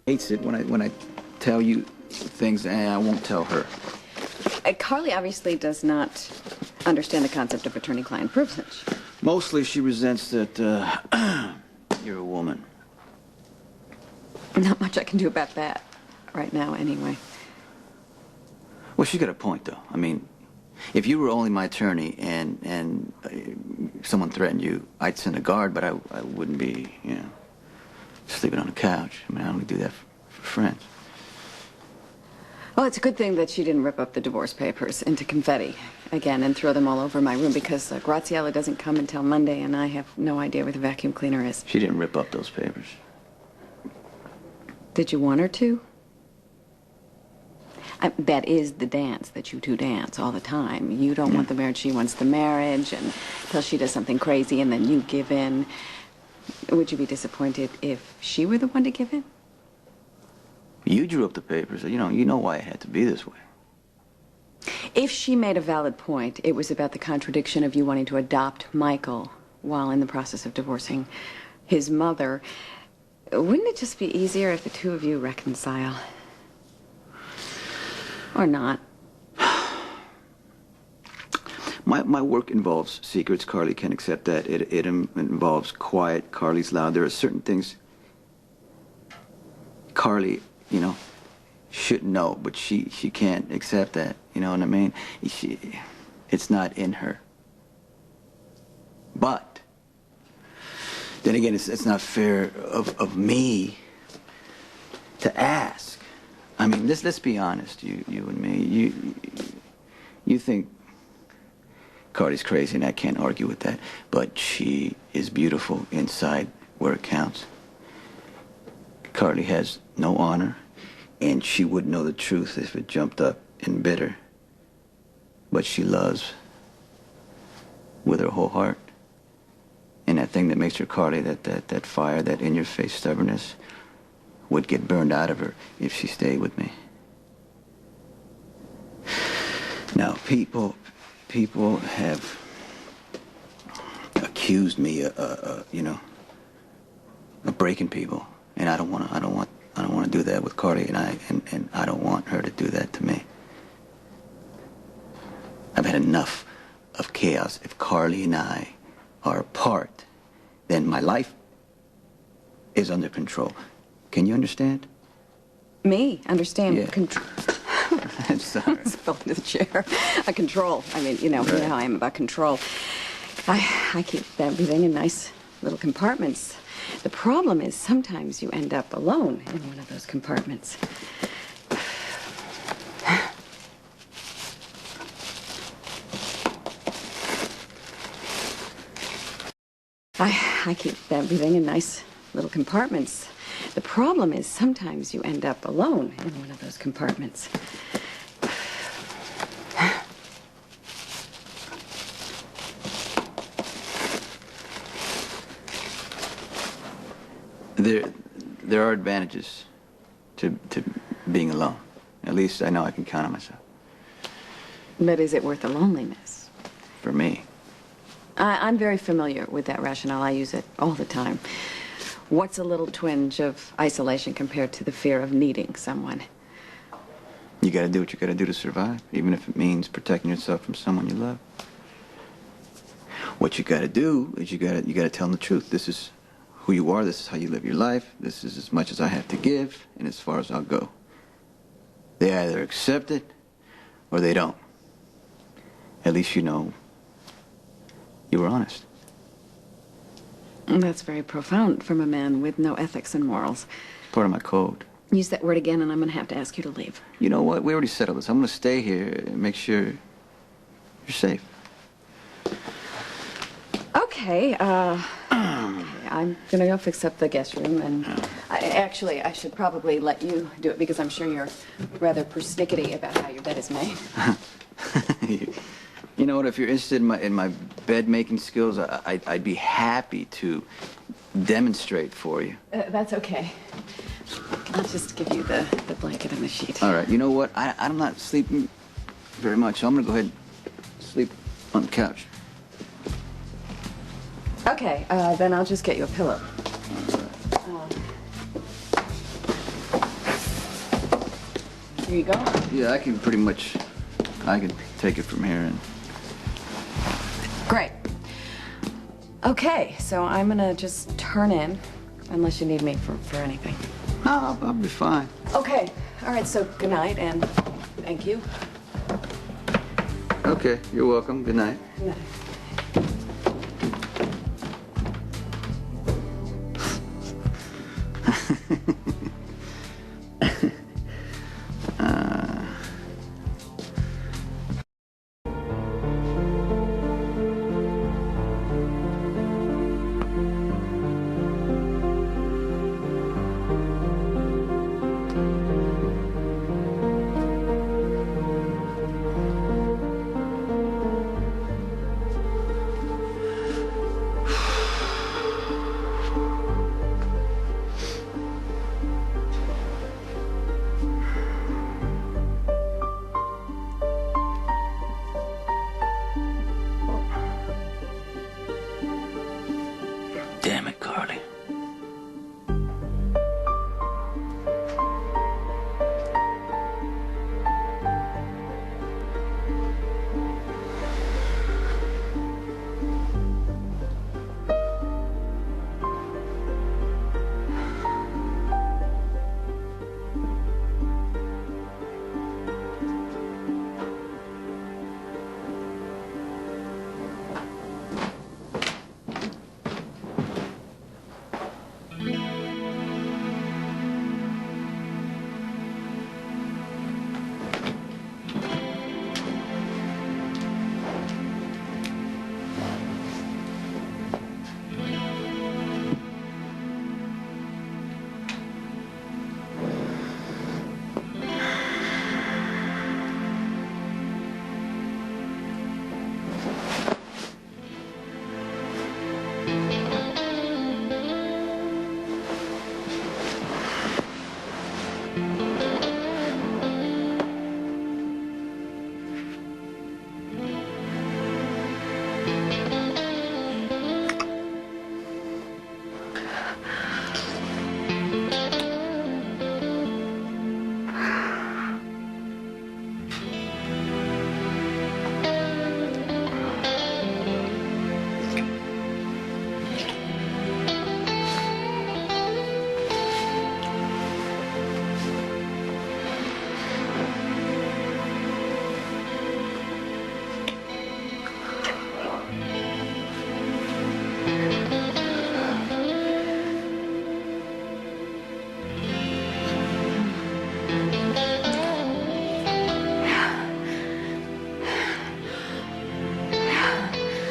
Hates it when I tell you things and I won't tell her. Carly obviously does not understand the concept of attorney-client privilege. Mostly she resents that you're a woman. Not much I can do about that right now, anyway. Well, she's got a point, though. I mean, if you were only my attorney and someone threatened you, I'd send a guard, but I wouldn't be, you know, sleeping on the couch. I mean, I only do that for friends. Well, it's a good thing that she didn't rip up the divorce papers into confetti again and throw them all over my room because Graziella doesn't come until Monday and I have no idea where the vacuum cleaner is. She didn't rip up those papers. Did you want her to? That is the dance that you two dance all the time. You don't want the marriage, she wants the marriage, and until she does something crazy and then you give in. Would you be disappointed if she were the one to give in? You drew up the papers. You know why it had to be this way. If she made a valid point, it was about the contradiction of you wanting to adopt Michael while in the process of divorcing his mother. Wouldn't it just be easier if the two of you reconcile? Or not? My work involves secrets. Carly can accept that. It involves quiet. Carly's loud. There are certain things Carly, you know, should know, but she can't accept that. You know what I mean? It's not in her. But then again, it's not fair of me to ask. I mean, let's be honest, you and me. You think Carly's crazy, and I can't argue with that. But she is beautiful inside where it counts. Carly has no honor, and she would know the truth if it jumped up and bit her. But she loves with her whole heart. And that thing that makes her Carly, that fire, that in-your-face stubbornness, would get burned out of her if she stayed with me. Now, people have accused me, you know, of breaking people, and I don't want to do that with Carly, and I don't want her to do that to me. I've had enough of chaos. If Carly and I are apart, then my life is under control. Can you understand? Me? Understand? Yeah. I'm sorry. I fell into the chair. Control. I mean, you know how I am about control. I keep everything in nice little compartments. The problem is sometimes you end up alone in one of those compartments. I keep everything in nice little compartments. The problem is sometimes you end up alone in one of those compartments. There are advantages to being alone. At least I know I can count on myself. But is it worth the loneliness? For me. I'm very familiar with that rationale. I use it all the time. What's a little twinge of isolation compared to the fear of needing someone? You gotta do what you gotta do to survive, even if it means protecting yourself from someone you love. What you gotta do is you gotta tell them the truth. This is who you are, this is how you live your life, this is as much as I have to give, and as far as I'll go. They either accept it, or they don't. At least you know you were honest. That's very profound from a man with no ethics and morals. It's part of my code. Use that word again, and I'm going to have to ask you to leave. You know what? We already settled this. I'm going to stay here and make sure you're safe. Okay, I'm going to go fix up the guest room, and actually, I should probably let you do it because I'm sure you're rather persnickety about how your bed is made. You know what? If you're interested in my bed making skills, I'd be happy to demonstrate for you. That's okay. I'll just give you the blanket and the sheet. All right. You know what? I'm not sleeping very much, so I'm gonna go ahead and sleep on the couch. Okay. Then I'll just get you a pillow. Here you go. Yeah, I can take it from here and... Great. Okay, so I'm gonna just turn in, unless you need me for anything. No, I'll be fine. Okay, all right, so good night, and thank you. Okay, you're welcome. Good night. Good night. Damn it, Carly.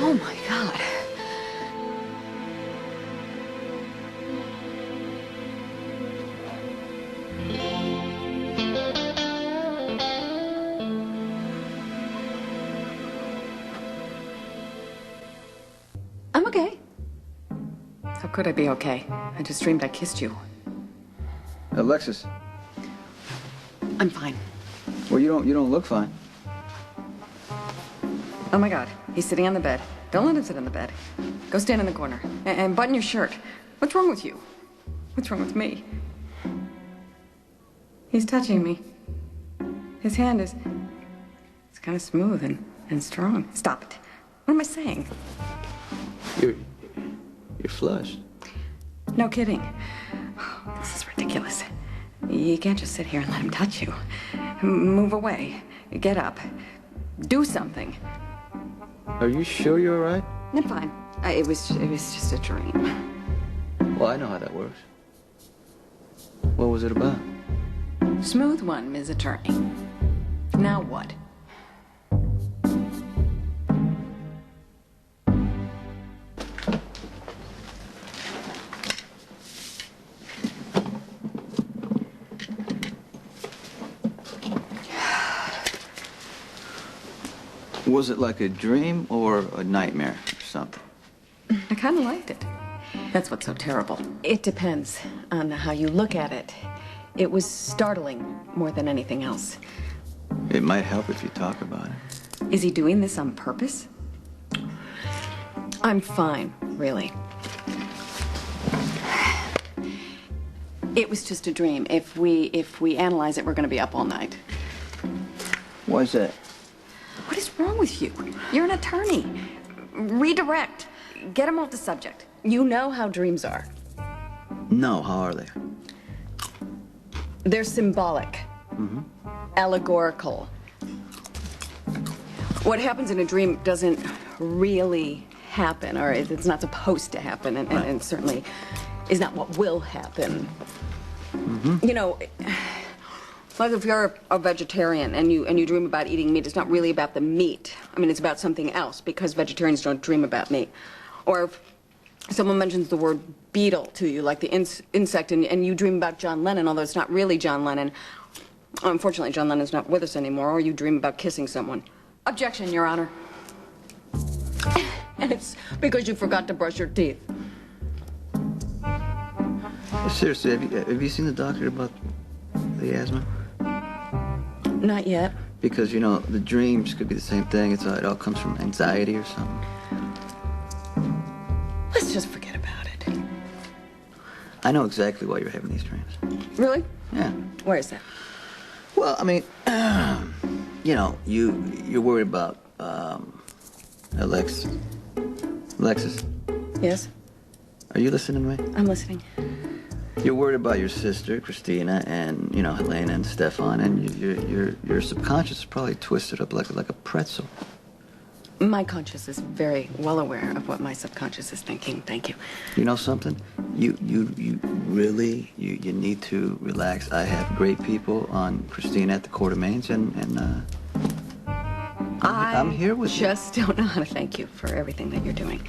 Oh my God. I'm okay. How could I be okay? I just dreamed I kissed you. Alexis. I'm fine. Well, you don't look fine. Oh my God, he's sitting on the bed. Don't let him sit on the bed. Go stand in the corner and button your shirt. What's wrong with you? What's wrong with me? He's touching me. His hand is... It's kind of smooth and strong. Stop it. What am I saying? You're flushed. No kidding. Oh, this is ridiculous. You can't just sit here and let him touch you. Move away. Get up. Do something. Are you sure you're all right? I'm fine. It was just a dream. Well, I know how that works. What was it about? Smooth one, Ms. Attorney. Now what? Was it like a dream or a nightmare or something? I kind of liked it. That's what's so terrible. It depends on how you look at it. It was startling more than anything else. It might help if you talk about it. Is he doing this on purpose? I'm fine, really. It was just a dream. If we analyze it, we're going to be up all night. Why is that? What is wrong with you? You're an attorney. Redirect. Get him off the subject. You know how dreams are. No, how are they? They're symbolic. Allegorical. What happens in a dream doesn't really happen, or it's not supposed to happen, and certainly is not what will happen. You know, like if you're a vegetarian and you dream about eating meat, it's not really about the meat. I mean, it's about something else, because vegetarians don't dream about meat. Or if someone mentions the word beetle to you, like the insect, and you dream about John Lennon, although it's not really John Lennon. Unfortunately, John Lennon's not with us anymore, or you dream about kissing someone. Objection, Your Honor. And it's because you forgot to brush your teeth. Seriously, have you seen the doctor about the asthma? Not yet. Because, you know, the dreams could be the same thing. It all comes from anxiety or something. Let's just forget about it. I know exactly why you're having these dreams. Really? Yeah. Where is that? Well, I mean, you know, you're worried about Alexis. Yes? Are you listening to me? I'm listening. You're worried about your sister, Christina, and, you know, Helena and Stefan, and your subconscious is probably twisted up like a pretzel. My conscious is very well aware of what my subconscious is thinking. Thank you. You know something? You really need to relax. I have great people on Christina at the Court of Mains, and I'm here with you. I just don't know how to thank you for everything that you're doing.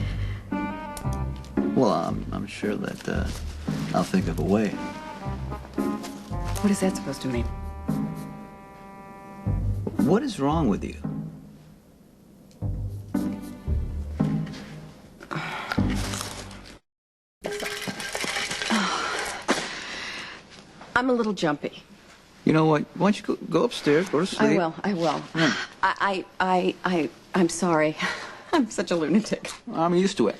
Well, I'm sure that I'll think of a way. What is that supposed to mean? What is wrong with you? I'm a little jumpy. You know what? Why don't you go upstairs, go to sleep? I will. Yeah. I'm sorry. I'm such a lunatic. I'm used to it.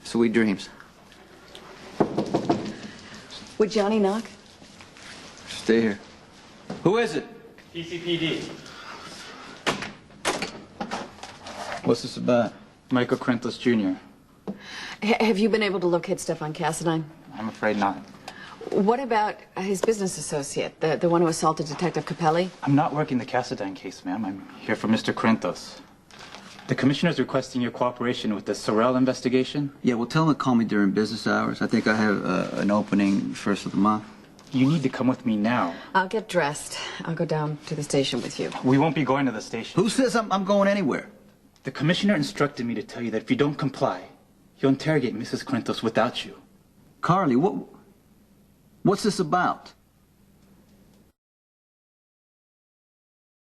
Sweet dreams. Would Johnny knock? Stay here. Who is it? PCPD. What's this about? Michael Krentos Jr. Have you been able to locate Stefan Cassadine? I'm afraid not. What about his business associate, the one who assaulted Detective Capelli? I'm not working the Cassadine case, ma'am. I'm here for Mr. Krentos. The commissioner's requesting your cooperation with the Sorrell investigation. Yeah, well, tell him to call me during business hours. I think I have an opening first of the month. You need to come with me now. I'll get dressed. I'll go down to the station with you. We won't be going to the station. Who says I'm going anywhere? The commissioner instructed me to tell you that if you don't comply, he'll interrogate Mrs. Krentos without you. Carly, what's this about?